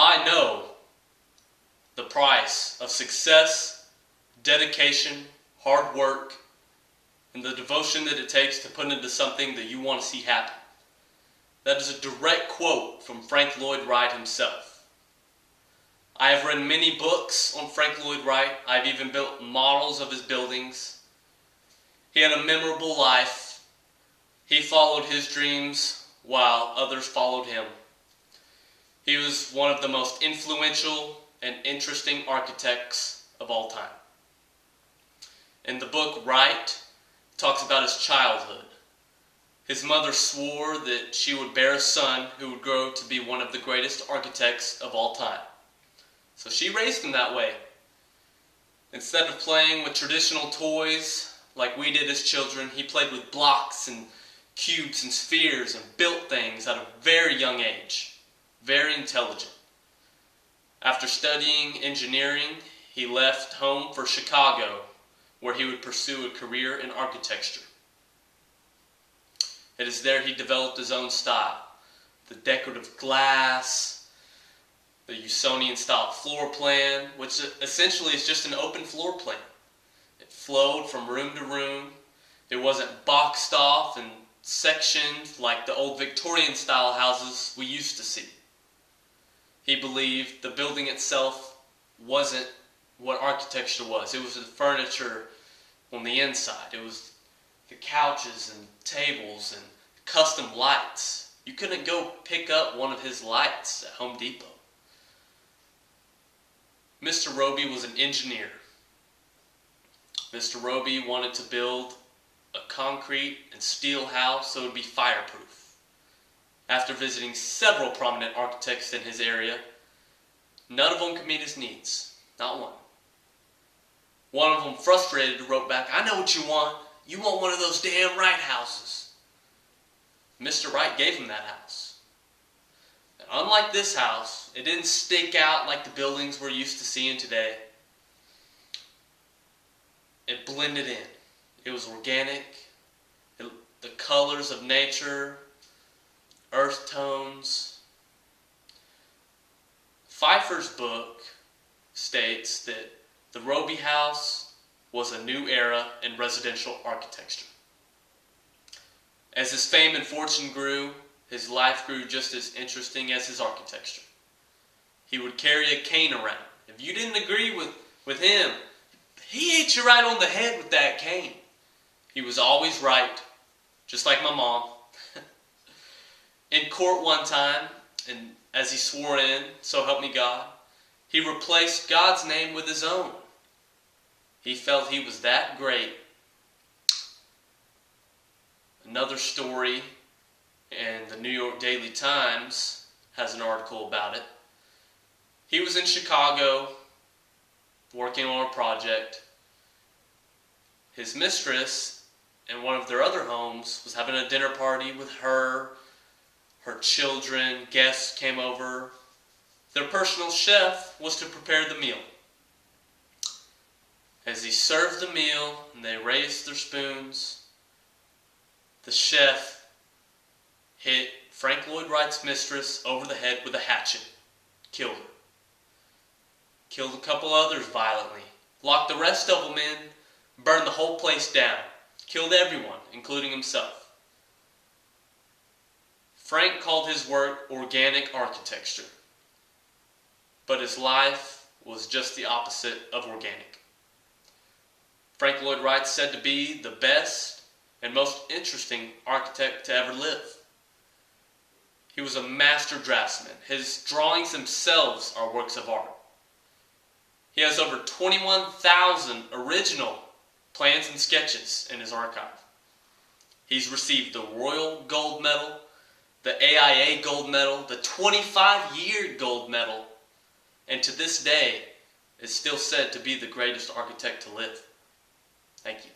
I know the price of success, dedication, hard work, and the devotion that it takes to put into something that you want to see happen. That is a direct quote from Frank Lloyd Wright himself. I have read many books on Frank Lloyd Wright. I've even built models of his buildings. He had a memorable life. He followed his dreams while others followed him. He was one of the most influential and interesting architects of all time. In the book, Wright talks about his childhood. His mother swore that she would bear a son who would grow to be one of the greatest architects of all time. So she raised him that way. Instead of playing with traditional toys like we did as children, he played with blocks and cubes and spheres and built things at a very young age. Very intelligent. After studying engineering, he left home for Chicago, where he would pursue a career in architecture. It is there he developed his own style. The decorative glass, the Usonian style floor plan, which essentially is just an open floor plan. It flowed from room to room. It wasn't boxed off and sectioned like the old Victorian style houses we used to see. He believed the building itself wasn't what architecture was. It was the furniture on the inside. It was the couches and tables and custom lights. You couldn't go pick up one of his lights at Home Depot. Mr. Roby was an engineer. Mr. Roby wanted to build a concrete and steel house so it would be fireproof. After visiting several prominent architects in his area, none of them could meet his needs. Not one. One of them, frustrated, wrote back, "I know what you want. You want one of those damn Wright houses." Mr. Wright gave him that house. And unlike this house, it didn't stick out like the buildings we're used to seeing today. It blended in. It was organic. The colors of nature, earth tones. Pfeiffer's book states that the Roby House was a new era in residential architecture. As his fame and fortune grew, his life grew just as interesting as his architecture. He would carry a cane around. If you didn't agree with him, he hit you right on the head with that cane. He was always right, just like my mom. In court one time, and as he swore in, "So help me God," he replaced God's name with his own. He felt he was that great. Another story, and the New York Daily Times has an article about it. He was in Chicago working on a project. His mistress in one of their other homes was having a dinner party with her children, guests came over. Their personal chef was to prepare the meal. As he served the meal and they raised their spoons, the chef hit Frank Lloyd Wright's mistress over the head with a hatchet. Killed her. Killed a couple others violently. Locked the rest of them in. Burned the whole place down. Killed everyone, including himself. Frank called his work organic architecture, but his life was just the opposite of organic. Frank Lloyd Wright is said to be the best and most interesting architect to ever live. He was a master draftsman. His drawings themselves are works of art. He has over 21,000 original plans and sketches in his archive. He's received the Royal Gold Medal, the AIA Gold Medal, the 25-year Gold Medal, and to this day is still said to be the greatest architect to live. Thank you.